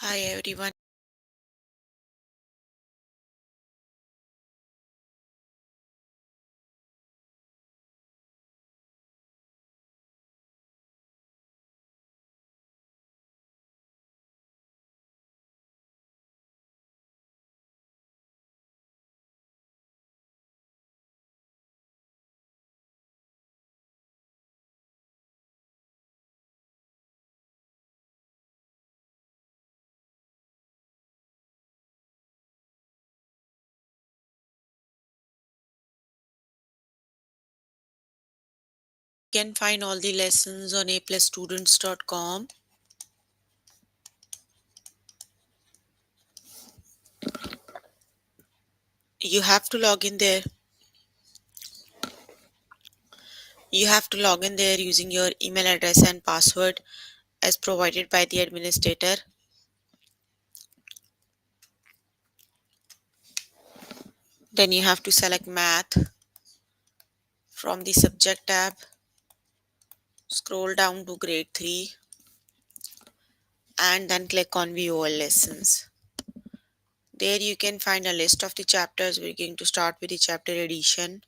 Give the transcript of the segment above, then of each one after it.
Hi everyone. You can find all the lessons on aplusstudents.com. You have to log in there. You have to log in there using your email address and password as provided by the administrator. Then you have to select math from the subject tab. Scroll down to grade 3 and then click on view all lessons. There you can find a list of the chapters. We're going to start with the chapter addition.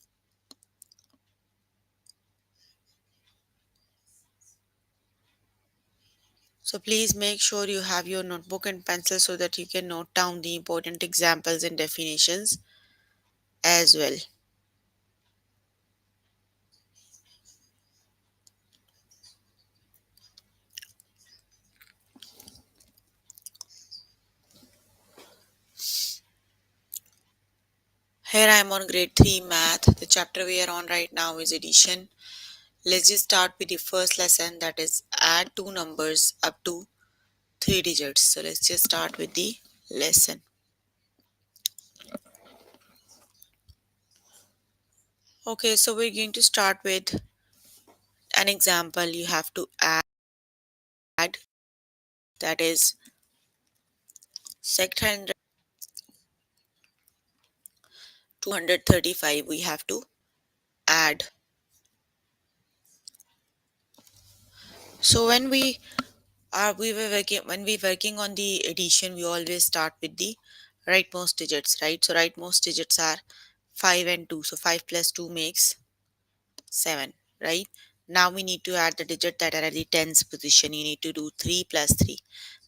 So please make sure you have your notebook and pencil so that you can note down the important examples and definitions as well. Here I am on grade 3 math. The chapter we are on right now is addition. Let's just start with the first lesson, that is add two numbers up to 3 digits. So let's just start with the lesson. Okay, so we're going to start with an example. You have to add, that is 600 235. We have to add. So when we working on the addition, we always start with the rightmost digits, right? So rightmost digits are 5 and 2. So 5 plus 2 makes 7, right? Now we need to add the digit that are at the tens position. You need to do 3 plus 3.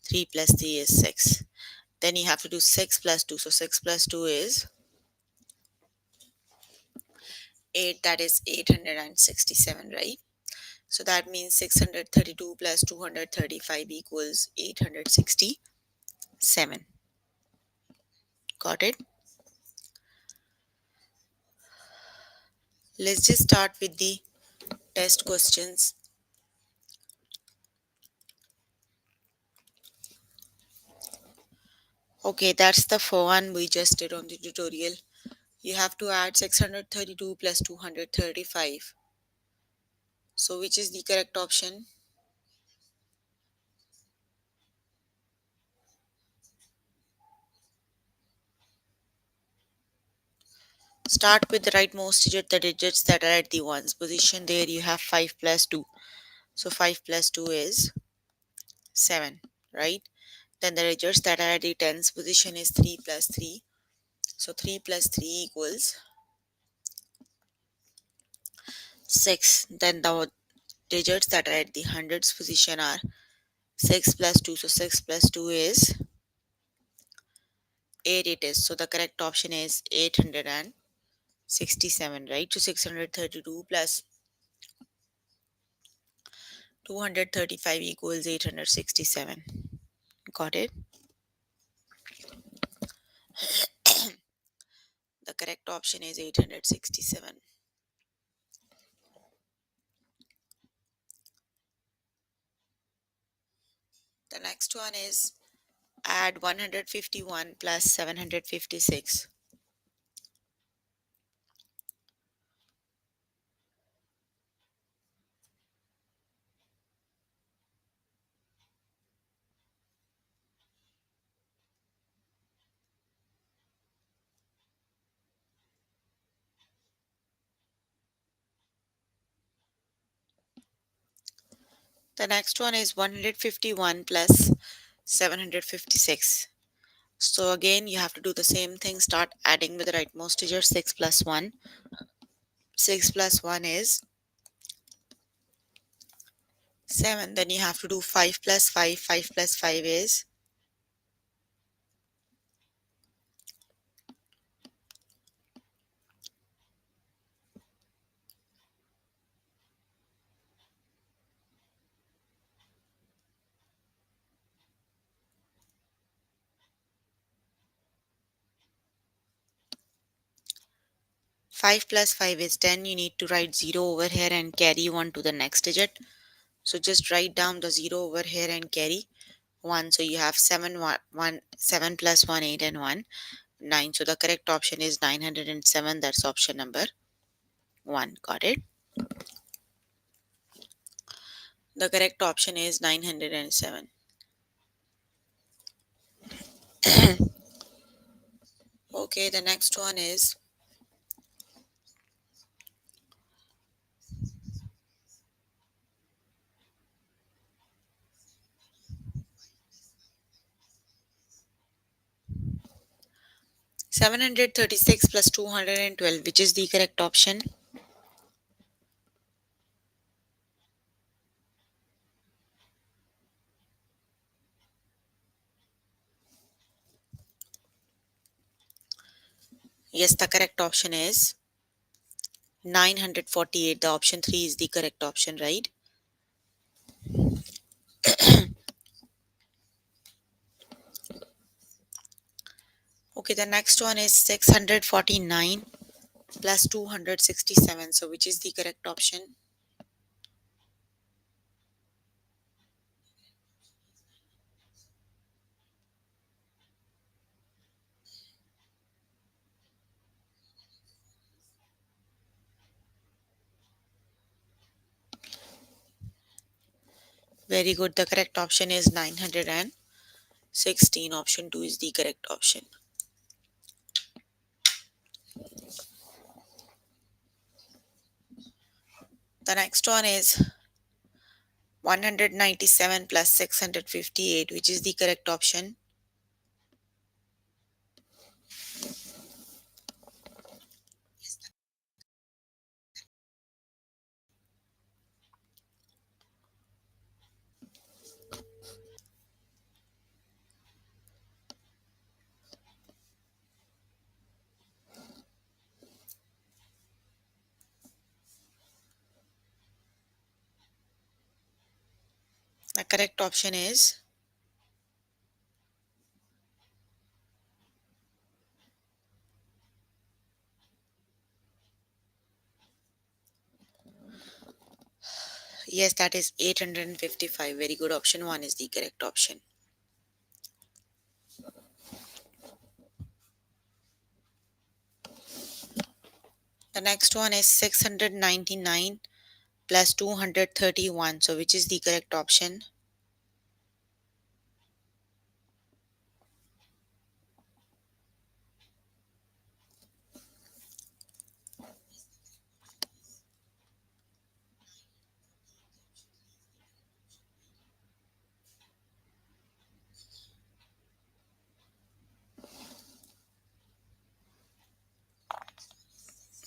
3 plus 3 is 6. Then you have to do 6 plus 2. So 6 plus 2 is 8, that is 867, right? So that means 632 plus 235 equals 867. Got it? Let's just start with the test questions. Okay, that's the one we just did on the tutorial. You have to add 632 plus 235. So which is the correct option? Start with the rightmost digit, the digits that are at the ones position. There you have 5 plus 2. So 5 plus 2 is 7, right? Then the digits that are at the tens position is 3 plus 3. So 3 plus 3 equals 6. Then the digits that are at the hundreds position are 6 plus 2. So 6 plus 2 is 8 it is. So the correct option is 867, right? So 632 plus 235 equals 867. Got it? The correct option is 867. The next one is add 151 plus 756. The next one is 151 plus 756. So again, you have to do the same thing. Start adding with the rightmost digit. 6 plus 1. 6 plus 1 is 7. Then you have to do 5 plus 5. 5 plus 5 is 5 plus 5 is 10. You need to write 0 over here and carry 1 to the next digit. So just write down the 0 over here and carry 1. So you have 7, 7 plus 1, 8 and 1, 9. So the correct option is 907. That's option number 1. Got it? The correct option is 907. Okay, the next one is 736 plus 212, which is the correct option? Yes, the correct option is 948. The option 3 is the correct option, right? Okay, the next one is 649 plus 267. So, which is the correct option? Very good. The correct option is 916. Option 2 is the correct option. The next one is 197 plus 658, which is the correct option? The correct option is yes, that is 855. Very good. Option 1 is the correct option. The next one is 699 plus 231. So, which is the correct option?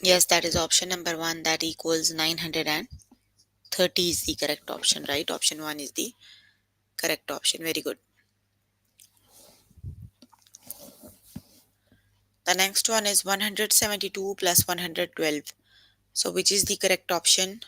Yes, that is option number 1. That equals 930 is the correct option, right? Option 1 is the correct option. Very good. The next one is 172 plus 112. So, which is the correct option?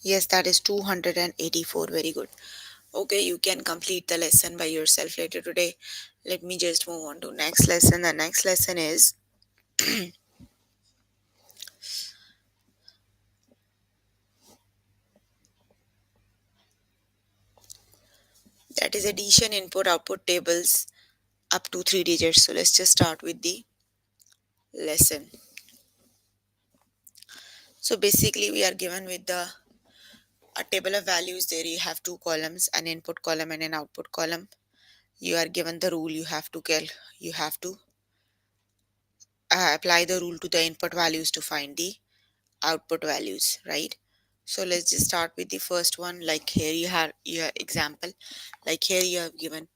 Yes, that is 284. Very good. Okay, you can complete the lesson by yourself later today. Let me just move on to next lesson. The next lesson is that is addition input output tables. up to 3 digits. So let's just start with the lesson. So basically we are given with the a table of values. There you have two columns, an input column and an output column. You are given the rule, you have to apply the rule to the input values to find the output values, right? So let's just start with the first one. Like here you have your example. Like here you have given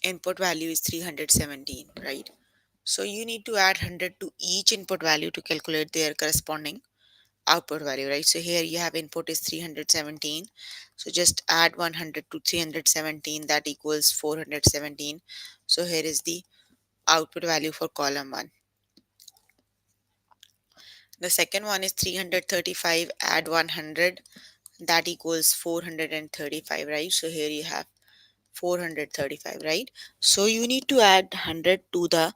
input value is 317, right? So you need to add 100 to each input value to calculate their corresponding output value, right? So here you have input is 317. So just add 100 to 317, that equals 417. So here is the output value for column 1. The second one is 335, add 100, that equals 435, right? So here you have 435, right? So you need to add 100 to the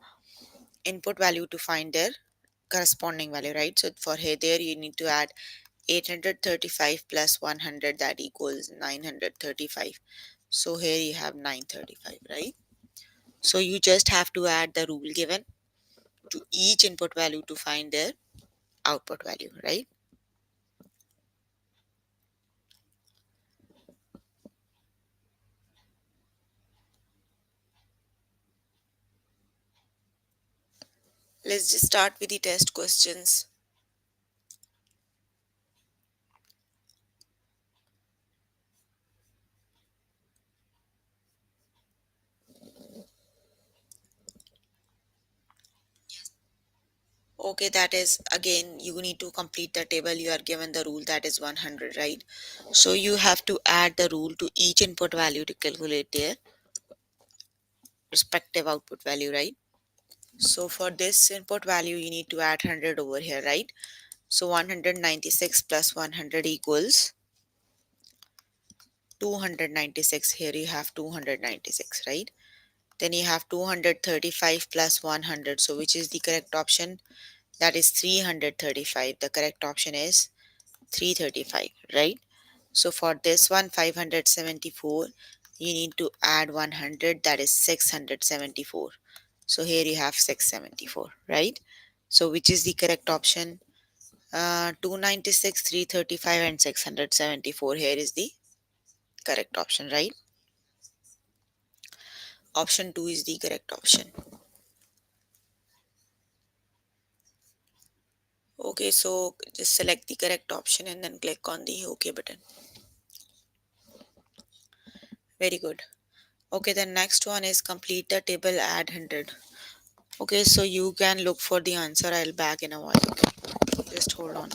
input value to find their corresponding value, right? So for here there you need to add 835 plus 100, that equals 935. So here you have 935, right? So you just have to add the rule given to each input value to find their output value, right? Let's just start with the test questions. Okay, that is again, you need to complete the table. You are given the rule, that is 100, right? So you have to add the rule to each input value to calculate their respective output value, right? So for this input value, you need to add 100 over here, right? So 196 plus 100 equals 296. Here you have 296, right? Then you have 235 plus 100. So which is the correct option? That is 335. The correct option is 335, right? So for this one, 574, you need to add 100, that is 674. So here you have 674, right? So which is the correct option? 296, 335 and 674. Here is the correct option, right? Option 2 is the correct option. Okay, so just select the correct option and then click on the OK button. Very good. Okay, the next one is complete the table, add 100. Okay, so you can look for the answer. I'll back in a while. Okay, just hold on.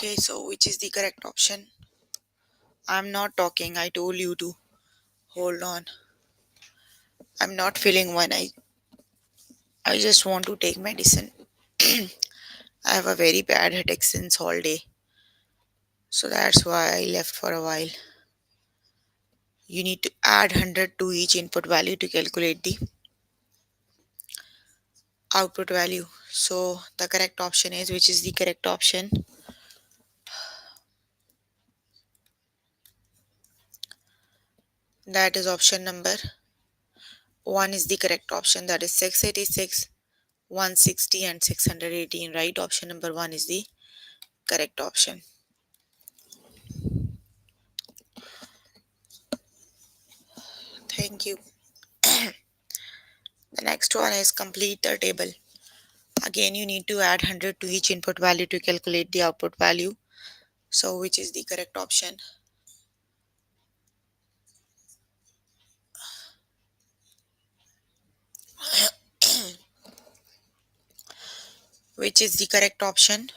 Okay, so which is the correct option? I'm not talking. I told you to hold on. I'm not feeling one. I just want to take medicine. I have a very bad headache since all day. So that's why I left for a while. You need to add 100 to each input value to calculate the output value. So the correct option is, which is the correct option? That is option number 1 is the correct option. That is 686, 160 and 618, right? Option number 1 is the correct option. Thank you. The next one is complete the table. Again, you need to add 100 to each input value to calculate the output value. So which is the correct option? Which is the correct option?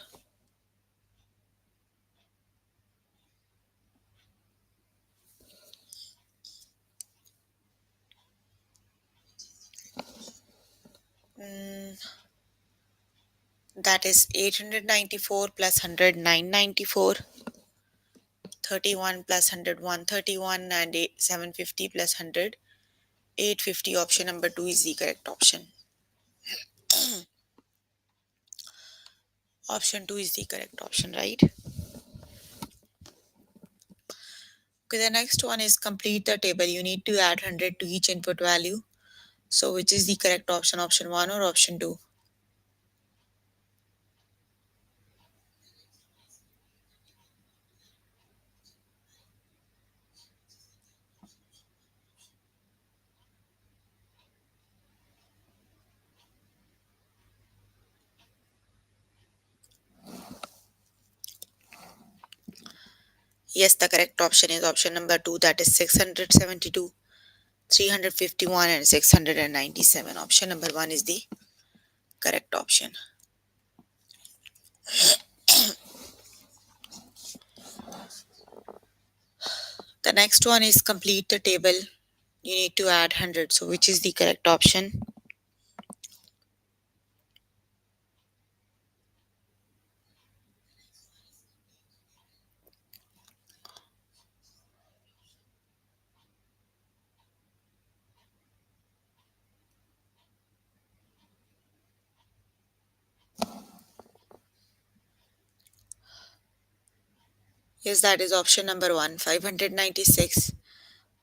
Mm, that is 894 plus 100, 994, 31 plus 100, 131, and 750 plus 100, 850. Option number 2 is the correct option. Option 2 is the correct option, right? Okay, the next one is complete the table. You need to add 100 to each input value. So which is the correct option? Option 1 or option 2? Yes, the correct option is option number 2, that is 672, 351 and 697. Option number 1 is the correct option. The next one is complete the table. You need to add 100. So which is the correct option? Yes, that is option number 1, 596,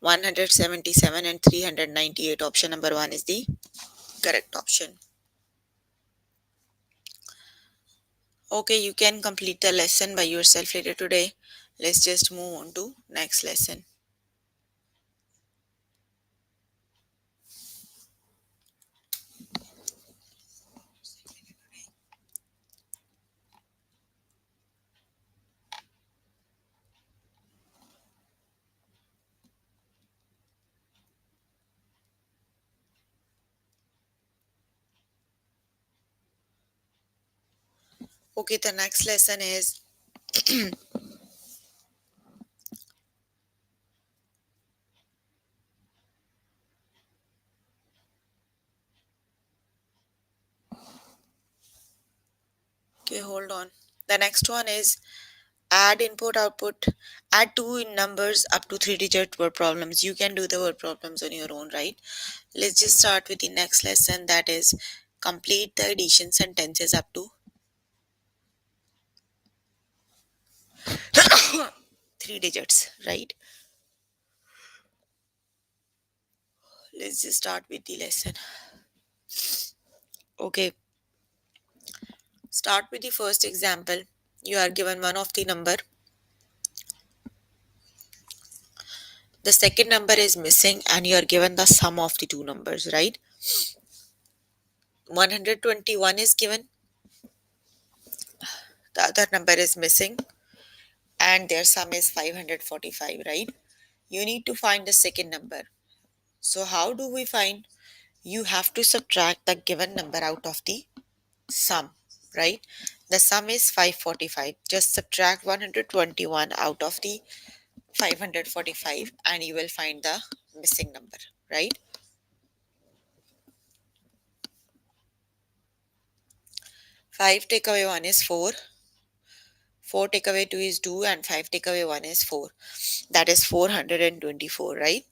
177 and 398. Option number 1 is the correct option. Okay, you can complete the lesson by yourself later today. Let's just move on to next lesson. Okay, the next lesson is okay, hold on. The next one is add input output. Add two in numbers up to 3-digit word problems. You can do the word problems on your own, right? Let's just start with the next lesson, that is complete the addition sentences up to 3 digits, right? Let's just start with the lesson. Okay, start with the first example. You are given one of the number. The second number is missing and you are given the sum of the two numbers, right? 121 is given, the other number is missing, and their sum is 545, right? You need to find the second number. So, how do we find? You have to subtract the given number out of the sum, right? The sum is 545. Just subtract 121 out of the 545 and you will find the missing number, right? 5 take away 1 is 4. 4 take away 2 is 2 and 5 take away 1 is 4. That is 424, right?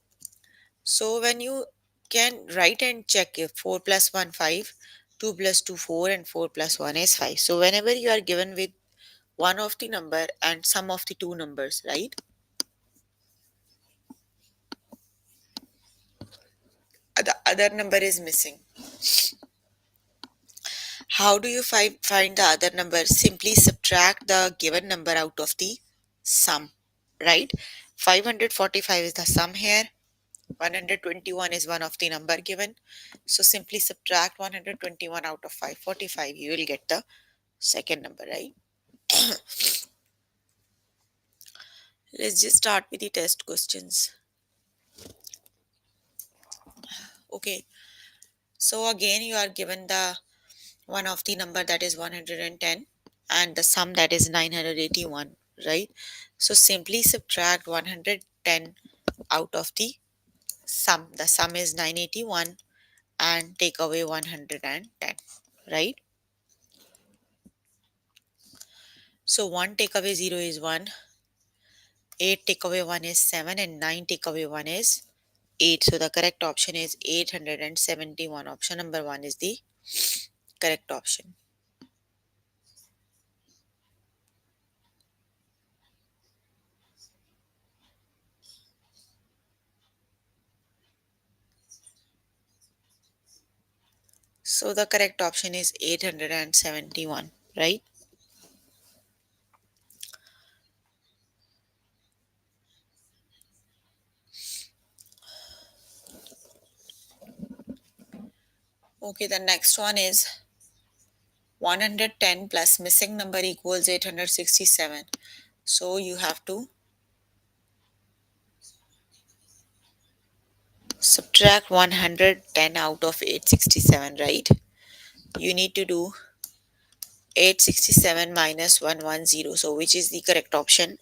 So when you can write and check if 4 plus 1 5, 2 plus 2 4 and 4 plus 1 is 5. So whenever you are given with one of the number and sum of the two numbers, right? The other number is missing. How do you find the other number? Simply subtract the given number out of the sum, right? 545 is the sum here. 121 is one of the number given. So simply subtract 121 out of 545. You will get the second number, right? Let's just start with the test questions. Okay. So again, you are given the one of the number that is 110 and the sum that is 981, right? So simply subtract 110 out of the sum. The sum is 981 and take away 110, right? So 1 take away 0 is 1, 8 take away 1 is 7 and 9 take away 1 is 8. So the correct option is 871. Option number 1 is the correct option. So the correct option is 871, right? Okay, the next one is 110 plus missing number equals 867. So you have to subtract 110 out of 867, right? You need to do 867 minus 110. So which is the correct option?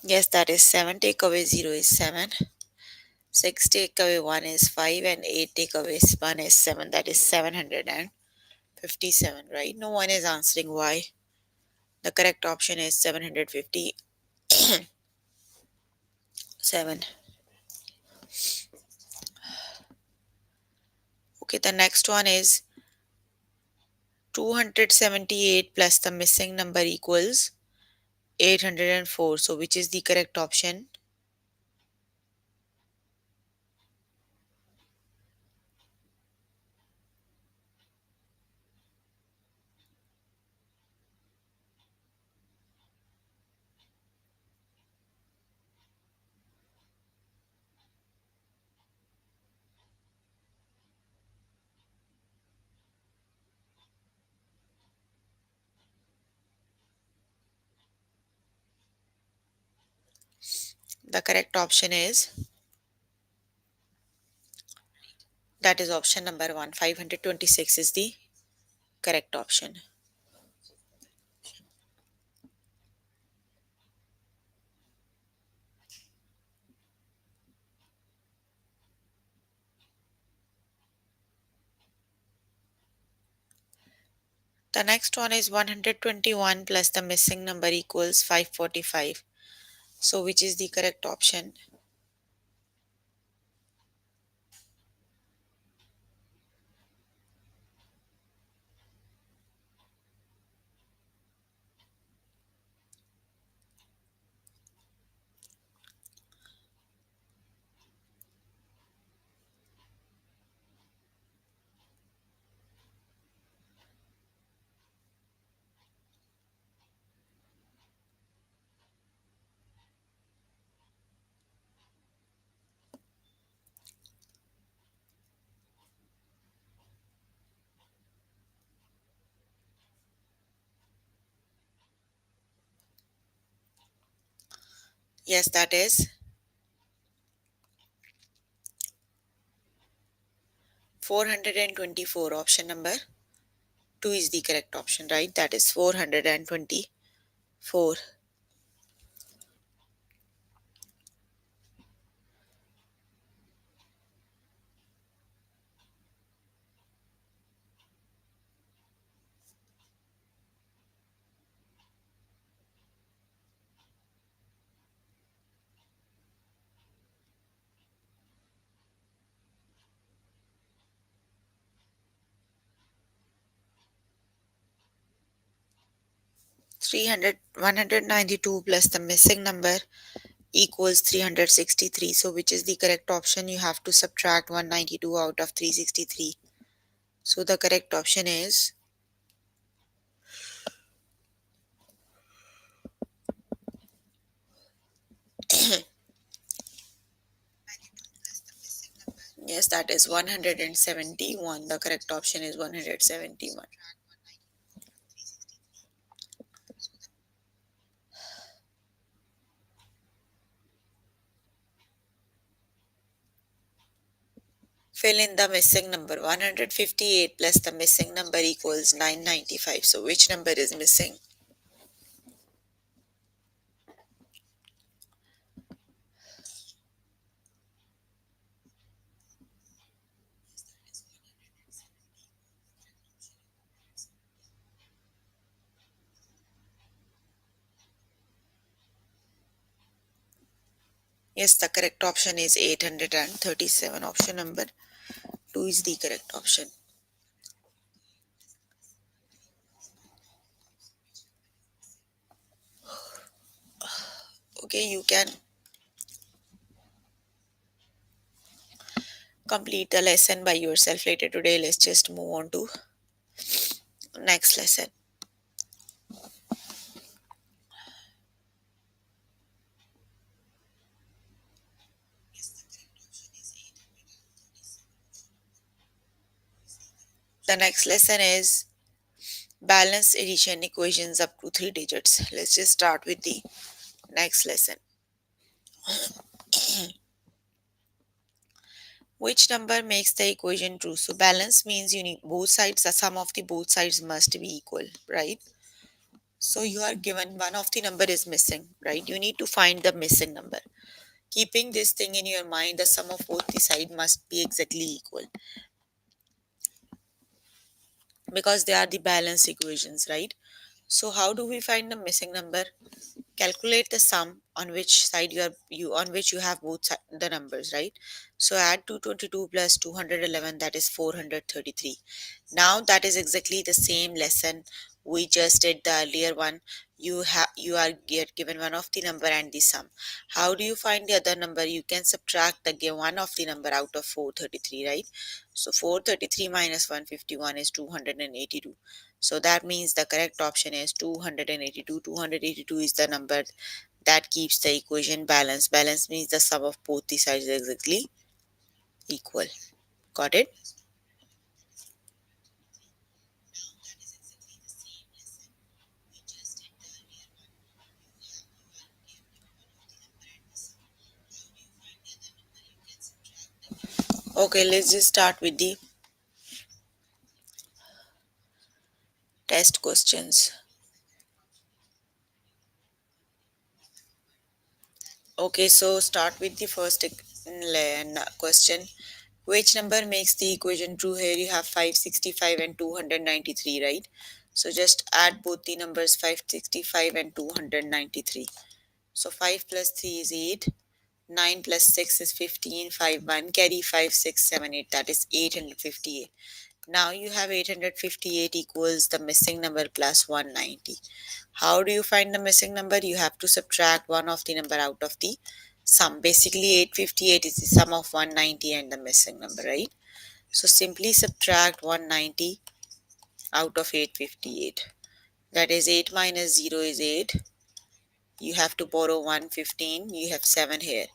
Yes, that is 7 take away 0 is 7. 6 take away 1 is 5 and 8 take away 1 is 7. That is 757, right? No one is answering why. The correct option is 757. Okay, the next one is 278 plus the missing number equals 804. So which is the correct option? The correct option is, that is option number 1. 526 is the correct option. The next one is 121 plus the missing number equals 545. So which is the correct option? Yes, that is 424. Option number 2 is the correct option, right? That is 424. 300, 192 plus the missing number equals 363. So, which is the correct option? You have to subtract 192 out of 363. So, the correct option is yes, that is 171. The correct option is 171. Fill in the missing number. 158 plus the missing number equals 995. So, which number is missing? Yes, the correct option is 837. Option number 2 is the correct option. Okay, you can complete the lesson by yourself later today. Let's just move on to next lesson. The next lesson is balanced addition equations up to 3 digits. Let's just start with the next lesson. Which number makes the equation true? So balance means you need both sides, the sum of the both sides must be equal, right? So you are given one of the number is missing, right? You need to find the missing number. Keeping this thing in your mind, the sum of both the side must be exactly equal because they are the balance equations, right? So how do we find the missing number? Calculate the sum on which side you on which you have both the numbers, right? So add 222 plus 211, that is 433. Now that is exactly the same lesson we just did the earlier one. You are get given one of the number and the sum. How do you find the other number? You can subtract the one of the number out of 433, right? So 433 minus 151 is 282. So that means the correct option is 282. 282 is the number that keeps the equation balanced. Balance means the sum of both the sides is exactly equal. Got it? Okay, let's just start with the test questions. Okay, so start with the first question. Which number makes the equation true? Here you have 565 and 293, right? So just add both the numbers 565 and 293. So 5 plus 3 is 8. 9 plus 6 is 15. 5 1 carry 5 6 7 8, that is 858. Now you have 858 equals the missing number plus 190. How do you find the missing number? You have to subtract one of the number out of the sum. Basically 858 is the sum of 190 and the missing number, right? So simply subtract 190 out of 858. That is 8 minus 0 is 8. You have to borrow 115. You have 7 here.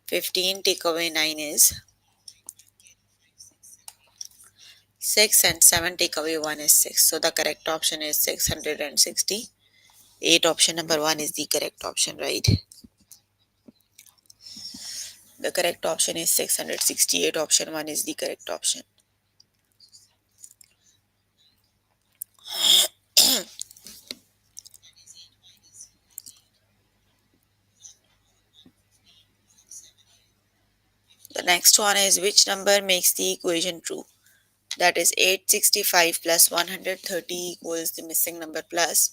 15 take away 9 is 6 and 7 take away 1 is 6. So the correct option is 668. Option number 1 is the correct option, right? The correct option is 668. Option 1 is the correct option. The next one is which number makes the equation true? That is 865 plus 130 equals the missing number plus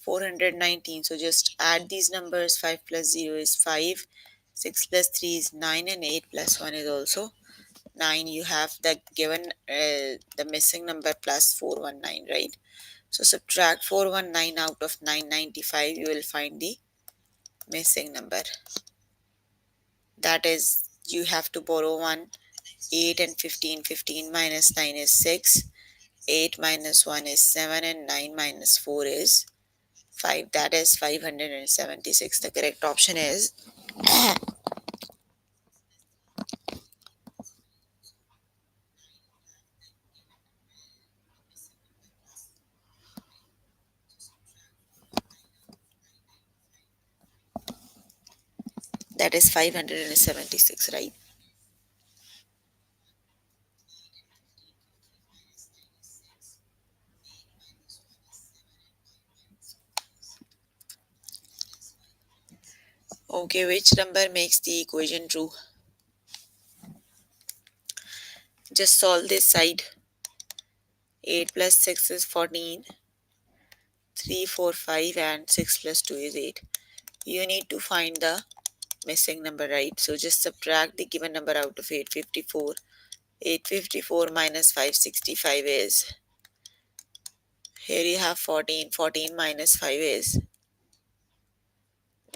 419. So just add these numbers. 5 plus 0 is 5. 6 plus 3 is 9 and 8 plus 1 is also 9. You have the given the missing number plus 419, right? So subtract 419 out of 995. You will find the missing number. That is, you have to borrow 1. 8 and 15. 15 minus 9 is 6. 8 minus 1 is 7 and 9 minus 4 is 5. That is 576. The correct option is that is 576, right? Okay, which number makes the equation true? Just solve this side. 8 plus 6 is 14. 3, 4, 5 and 6 plus 2 is 8. You need to find the missing number, right? So just subtract the given number out of 854. 854 minus 565 is, here you have 14. 14 minus 5 is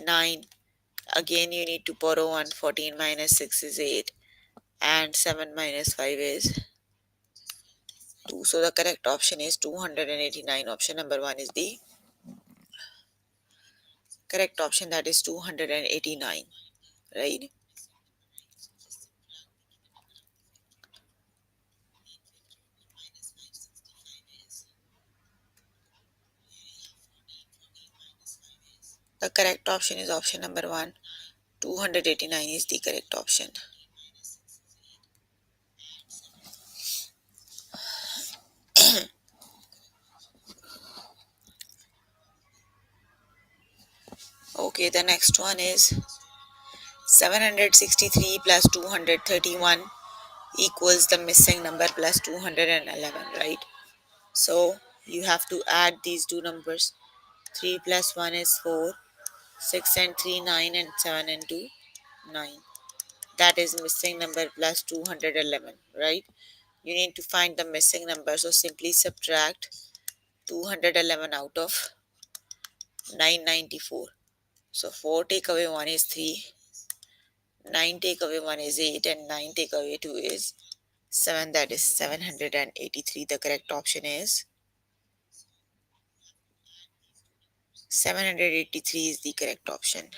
9. Again you need to borrow 1. 14 minus 6 is 8 and 7 minus 5 is 2. So the correct option is 289. Option number 1 is the correct option, that is 289, right? The correct option is option number 1. 289 is the correct option. Okay, the next one is 763 plus 231 equals the missing number plus 211, right? So you have to add these two numbers. 3 plus 1 is 4. 6 and 3, 9 and 7 and 2, 9. That is missing number plus 211, right? You need to find the missing number. So simply subtract 211 out of 994. So 4 take away 1 is 3. 9 take away 1 is 8 and 9 take away 2 is 7. That is 783. The correct option is 783 is the correct option.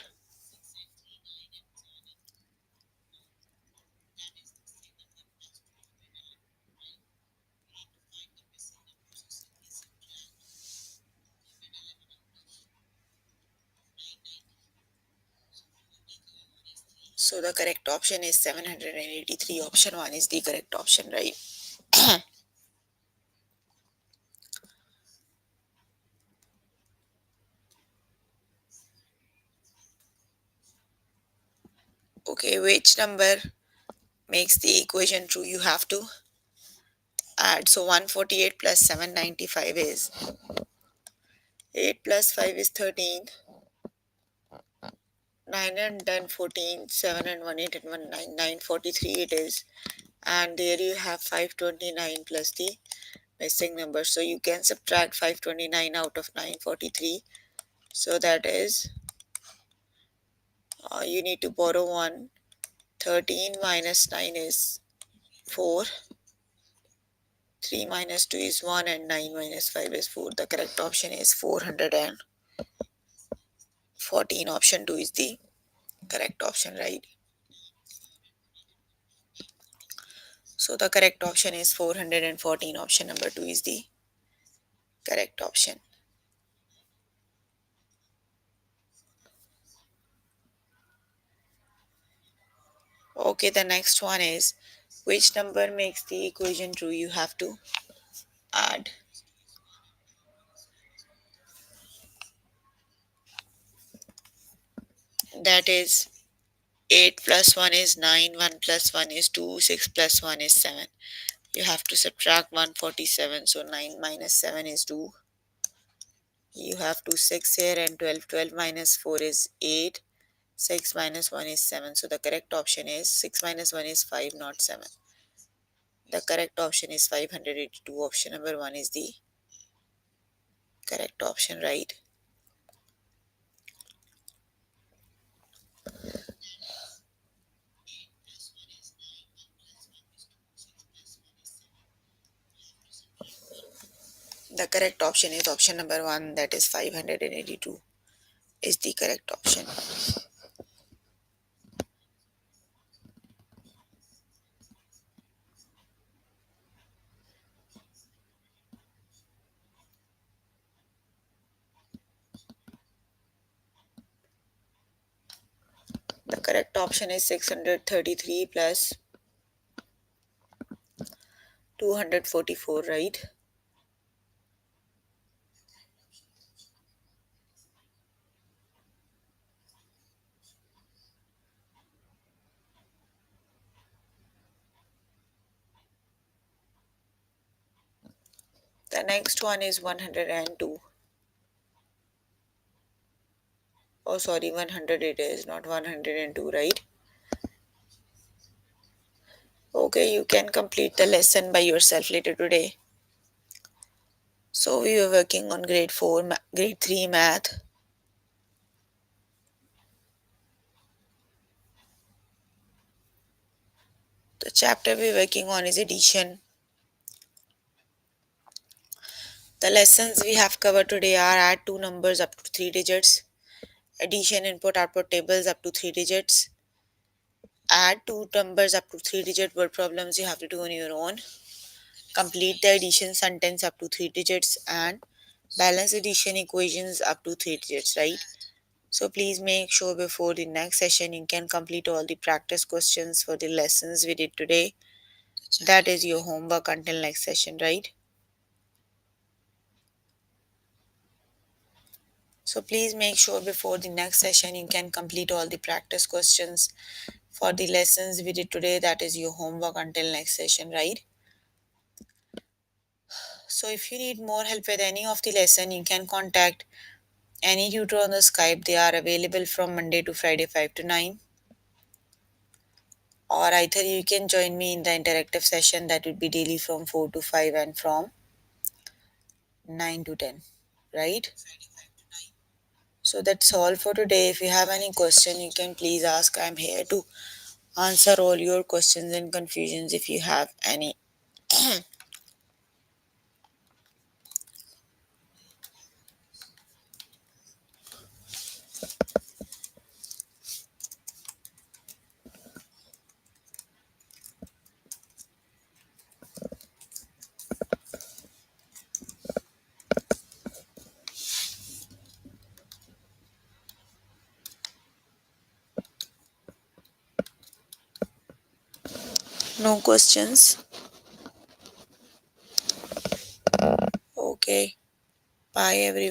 So the correct option is 783. Option 1 is the correct option, right? Okay, which number makes the equation true? You have to add. So 148 plus 795 is 8 plus 5 is 13. 9 and 10 14. 7 and 1 8 and 1 9. 943 it is. And there you have 529 plus the missing number. So you can subtract 529 out of 943. So that is, you need to borrow 1. 13 minus 9 is 4. 3 minus 2 is 1 and 9 minus 5 is 4. The correct option is 414. Option 2 is the correct option, right? So the correct option is 414. Option number 2 is the correct option. Okay, the next one is which number makes the equation true? You have to add. That is 8 plus 1 is 9, 1 plus 1 is 2, 6 plus 1 is 7. You have to subtract 147, so 9 minus 7 is 2. You have 2 6 here and 12. 12 minus 4 is 8. 6 minus 1 is 7. So the correct option is 6 minus 1 is 5, not 7. The correct option is 582. Option number 1 is the correct option, right? The correct option is option number 1, that is 582 is the correct option. The correct option is 633 plus 244, right? The next one is 102. Oh, sorry, 100 it is, not 102, right? Okay, you can complete the lesson by yourself later today. So we were working on grade 4, grade 3 math. The chapter we're working on is addition. The lessons we have covered today are add two numbers up to 3 digits, addition input output tables up to 3 digits, add two numbers up to 3 digit word problems you have to do on your own, complete the addition sentence up to 3 digits, and balance addition equations up to 3 digits, right? So please make sure before the next session you can complete all the practice questions for the lessons we did today. That is your homework until next session, right? So please make sure before the next session you can complete all the practice questions for the lessons we did today. That is your homework until next session, right? So if you need more help with any of the lesson, you can contact any tutor on the Skype. They are available from Monday to Friday 5 to 9. Or either you can join me in the interactive session that would be daily from 4 to 5 and from 9 to 10, right? So that's all for today. If you have any question, you can please ask. I'm here to answer all your questions and confusions if you have any. No questions? Okay. Bye everyone.